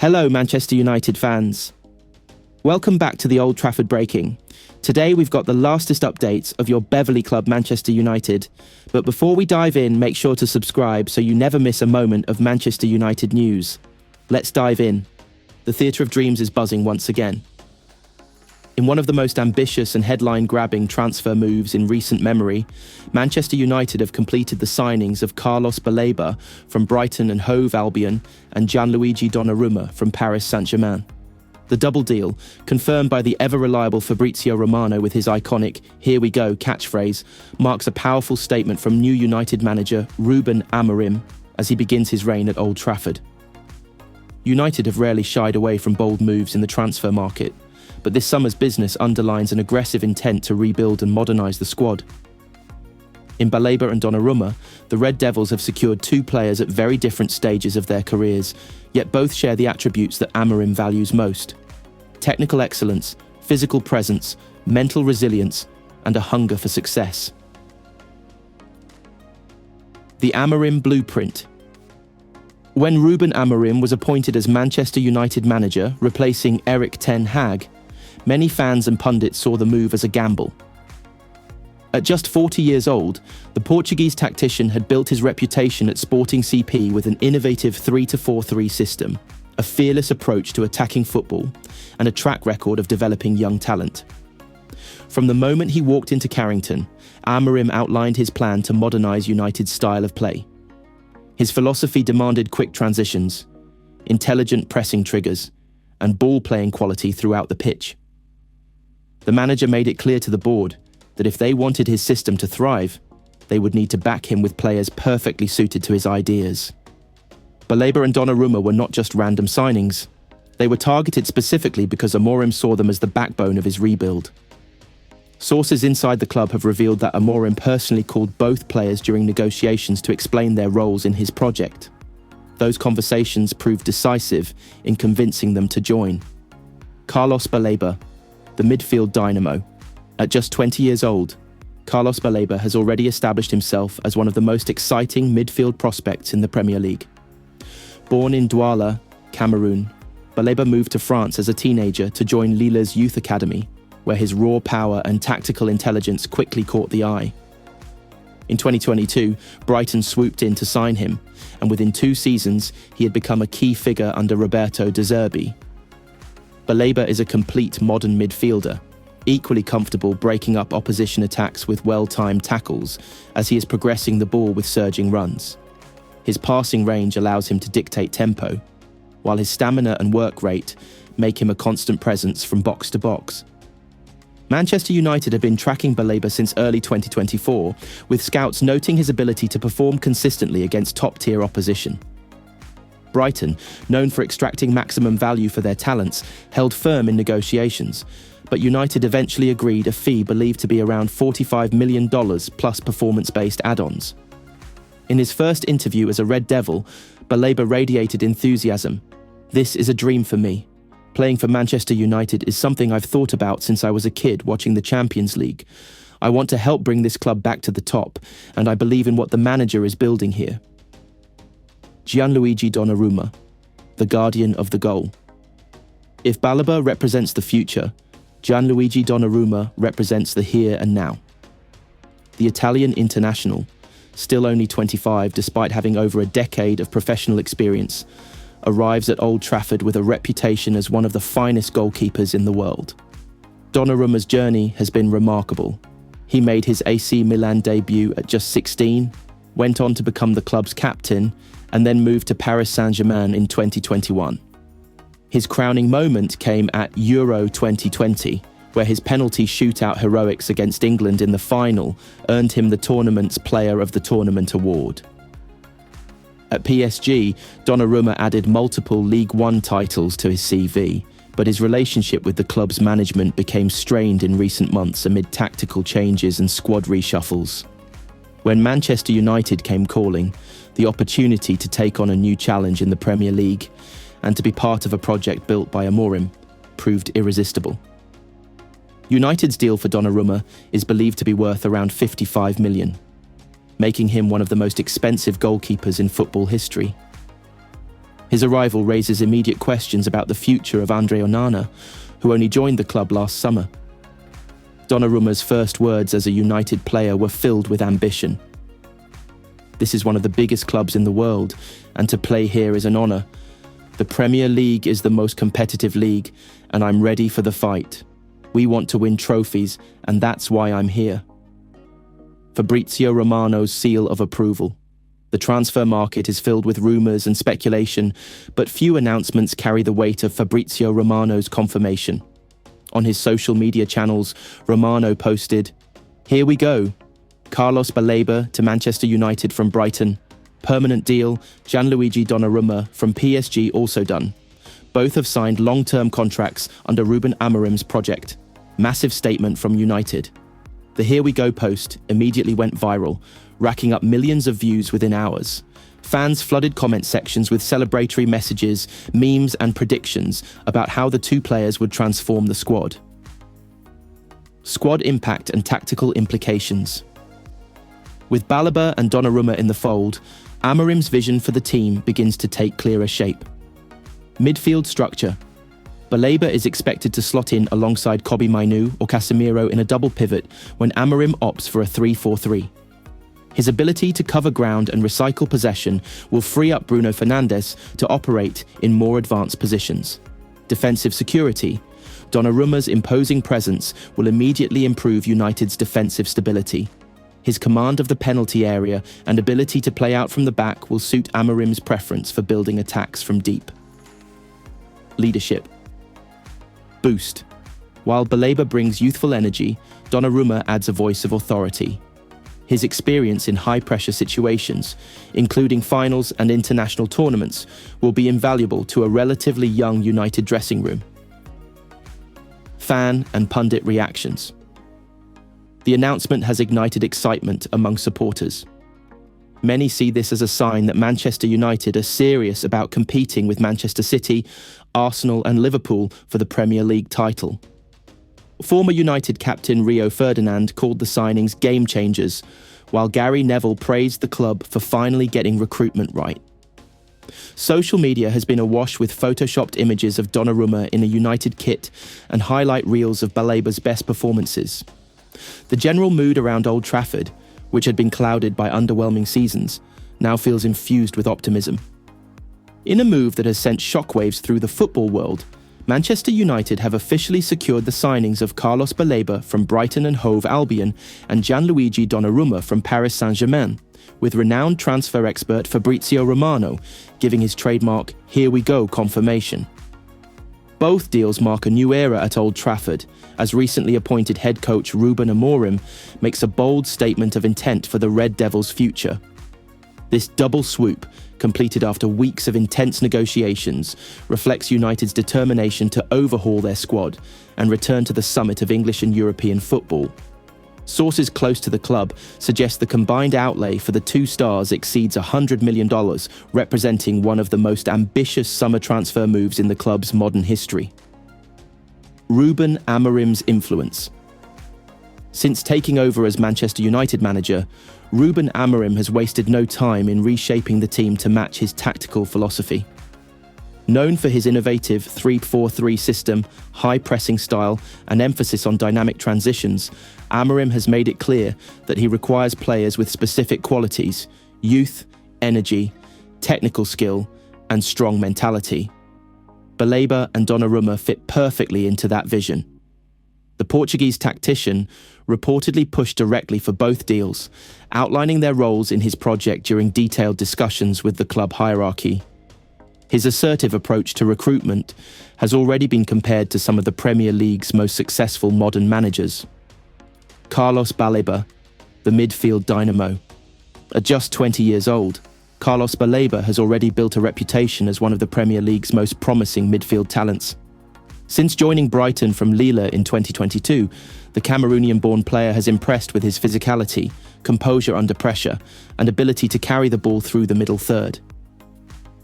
Hello, Manchester United fans. Welcome back to the Old Trafford Breaking. Today we've got the lastest updates of your Beverley club Manchester United. But before we dive in, make sure to subscribe so you never miss a moment of Manchester United news. Let's dive in. The Theatre of Dreams is buzzing once again. In one of the most ambitious and headline-grabbing transfer moves in recent memory, Manchester United have completed the signings of Carlos Baleba from Brighton and Hove Albion and Gianluigi Donnarumma from Paris Saint-Germain. The double deal, confirmed by the ever-reliable Fabrizio Romano with his iconic "Here we go" catchphrase, marks a powerful statement from new United manager Ruben Amorim as he begins his reign at Old Trafford. United have rarely shied away from bold moves in the transfer market, but this summer's business underlines an aggressive intent to rebuild and modernise the squad. In Baleba and Donnarumma, the Red Devils have secured two players at very different stages of their careers, yet both share the attributes that Amorim values most: technical excellence, physical presence, mental resilience, and a hunger for success. The Amorim Blueprint. When Ruben Amorim was appointed as Manchester United manager, replacing Erik ten Hag, many fans and pundits saw the move as a gamble. At just 40 years old, the Portuguese tactician had built his reputation at Sporting CP with an innovative 3-4-3 system, a fearless approach to attacking football, and a track record of developing young talent. From the moment he walked into Carrington, Amorim outlined his plan to modernise United's style of play. His philosophy demanded quick transitions, intelligent pressing triggers, and ball-playing quality throughout the pitch. The manager made it clear to the board that if they wanted his system to thrive, they would need to back him with players perfectly suited to his ideas. Baleba and Donnarumma were not just random signings. They were targeted specifically because Amorim saw them as the backbone of his rebuild. Sources inside the club have revealed that Amorim personally called both players during negotiations to explain their roles in his project. Those conversations proved decisive in convincing them to join. Carlos Baleba, the midfield dynamo. At just 20 years old, Carlos Baleba has already established himself as one of the most exciting midfield prospects in the Premier League. Born in Douala, Cameroon, Baleba moved to France as a teenager to join Lille's youth academy, where his raw power and tactical intelligence quickly caught the eye. In 2022, Brighton swooped in to sign him, and within 2 seasons, he had become a key figure under Roberto De Zerbi. Baleba is a complete modern midfielder, equally comfortable breaking up opposition attacks with well-timed tackles as he is progressing the ball with surging runs. His passing range allows him to dictate tempo, while his stamina and work rate make him a constant presence from box to box. Manchester United have been tracking Baleba since early 2024, with scouts noting his ability to perform consistently against top-tier opposition. Brighton, known for extracting maximum value for their talents, held firm in negotiations, but United eventually agreed a fee believed to be around $45 million plus performance-based add-ons. In his first interview as a Red Devil, Baleba radiated enthusiasm. "This is a dream for me. Playing for Manchester United is something I've thought about since I was a kid watching the Champions League. I want to help bring this club back to the top, and I believe in what the manager is building here." Gianluigi Donnarumma, the guardian of the goal. If Baleba represents the future, Gianluigi Donnarumma represents the here and now. The Italian international, still only 25 despite having over a decade of professional experience, arrives at Old Trafford with a reputation as one of the finest goalkeepers in the world. Donnarumma's journey has been remarkable. He made his AC Milan debut at just 16, went on to become the club's captain, and then moved to Paris Saint-Germain in 2021. His crowning moment came at Euro 2020, where his penalty shootout heroics against England in the final earned him the tournament's Player of the Tournament award. At PSG, Donnarumma added multiple League One titles to his CV, but his relationship with the club's management became strained in recent months amid tactical changes and squad reshuffles. When Manchester United came calling, the opportunity to take on a new challenge in the Premier League and to be part of a project built by Amorim proved irresistible. United's deal for Donnarumma is believed to be worth around $55 million, making him one of the most expensive goalkeepers in football history. His arrival raises immediate questions about the future of Andre Onana, who only joined the club last summer. Donnarumma's first words as a United player were filled with ambition. "This is one of the biggest clubs in the world, and to play here is an honour. The Premier League is the most competitive league, and I'm ready for the fight. We want to win trophies, and that's why I'm here." Fabrizio Romano's seal of approval. The transfer market is filled with rumours and speculation, but few announcements carry the weight of Fabrizio Romano's confirmation. On his social media channels, Romano posted, "Here we go. Carlos Baleba to Manchester United from Brighton. Permanent deal, Gianluigi Donnarumma from PSG also done. Both have signed long-term contracts under Ruben Amorim's project. Massive statement from United." The "Here we go" post immediately went viral, racking up millions of views within hours. Fans flooded comment sections with celebratory messages, memes and predictions about how the two players would transform the squad. Squad impact and tactical implications. With Baleba and Donnarumma in the fold, Amorim's vision for the team begins to take clearer shape. Midfield structure. Baleba is expected to slot in alongside Kobbie Mainoo or Casemiro in a double pivot when Amorim opts for a 3-4-3. His ability to cover ground and recycle possession will free up Bruno Fernandes to operate in more advanced positions. Defensive security. Donnarumma's imposing presence will immediately improve United's defensive stability. His command of the penalty area and ability to play out from the back will suit Amorim's preference for building attacks from deep. Leadership. Boost. While Baleba brings youthful energy, Donnarumma adds a voice of authority. His experience in high-pressure situations, including finals and international tournaments, will be invaluable to a relatively young United dressing room. Fan and pundit reactions. The announcement has ignited excitement among supporters. Many see this as a sign that Manchester United are serious about competing with Manchester City, Arsenal and Liverpool for the Premier League title. Former United captain Rio Ferdinand called the signings game changers, while Gary Neville praised the club for finally getting recruitment right. Social media has been awash with photoshopped images of Donnarumma in a United kit and highlight reels of Baleba's best performances. The general mood around Old Trafford, which had been clouded by underwhelming seasons, now feels infused with optimism. In a move that has sent shockwaves through the football world, Manchester United have officially secured the signings of Carlos Baleba from Brighton and Hove Albion and Gianluigi Donnarumma from Paris Saint-Germain, with renowned transfer expert Fabrizio Romano giving his trademark "Here we go" confirmation. Both deals mark a new era at Old Trafford, as recently appointed head coach Ruben Amorim makes a bold statement of intent for the Red Devils' future. This double swoop, completed after weeks of intense negotiations, reflects United's determination to overhaul their squad and return to the summit of English and European football. Sources close to the club suggest the combined outlay for the two stars exceeds $100 million, representing one of the most ambitious summer transfer moves in the club's modern history. Ruben Amorim's influence. Since taking over as Manchester United manager, Ruben Amorim has wasted no time in reshaping the team to match his tactical philosophy. Known for his innovative 3-4-3 system, high-pressing style, and emphasis on dynamic transitions, Amorim has made it clear that he requires players with specific qualities: youth, energy, technical skill, and strong mentality. Baleba and Donnarumma fit perfectly into that vision. The Portuguese tactician reportedly pushed directly for both deals, outlining their roles in his project during detailed discussions with the club hierarchy. His assertive approach to recruitment has already been compared to some of the Premier League's most successful modern managers. Carlos Baleba, the midfield dynamo. At just 20 years old, Carlos Baleba has already built a reputation as one of the Premier League's most promising midfield talents. Since joining Brighton from Lille in 2022, the Cameroonian-born player has impressed with his physicality, composure under pressure, and ability to carry the ball through the middle third.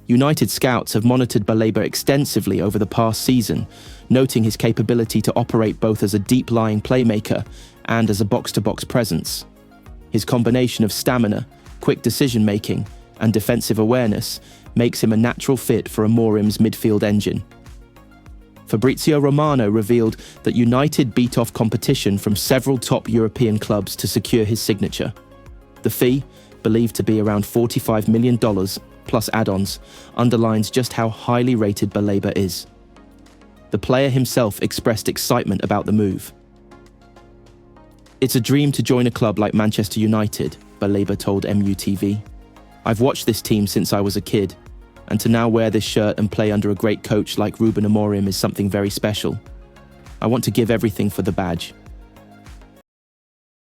United scouts have monitored Baleba extensively over the past season, noting his capability to operate both as a deep-lying playmaker and as a box-to-box presence. His combination of stamina, quick decision-making, and defensive awareness makes him a natural fit for Amorim's midfield engine. Fabrizio Romano revealed that United beat off competition from several top European clubs to secure his signature. The fee, believed to be around $45 million plus add-ons, underlines just how highly rated Baleba is. The player himself expressed excitement about the move. "It's a dream to join a club like Manchester United," Baleba told MUTV. "I've watched this team since I was a kid, and to now wear this shirt and play under a great coach like Ruben Amorim is something very special. I want to give everything for the badge."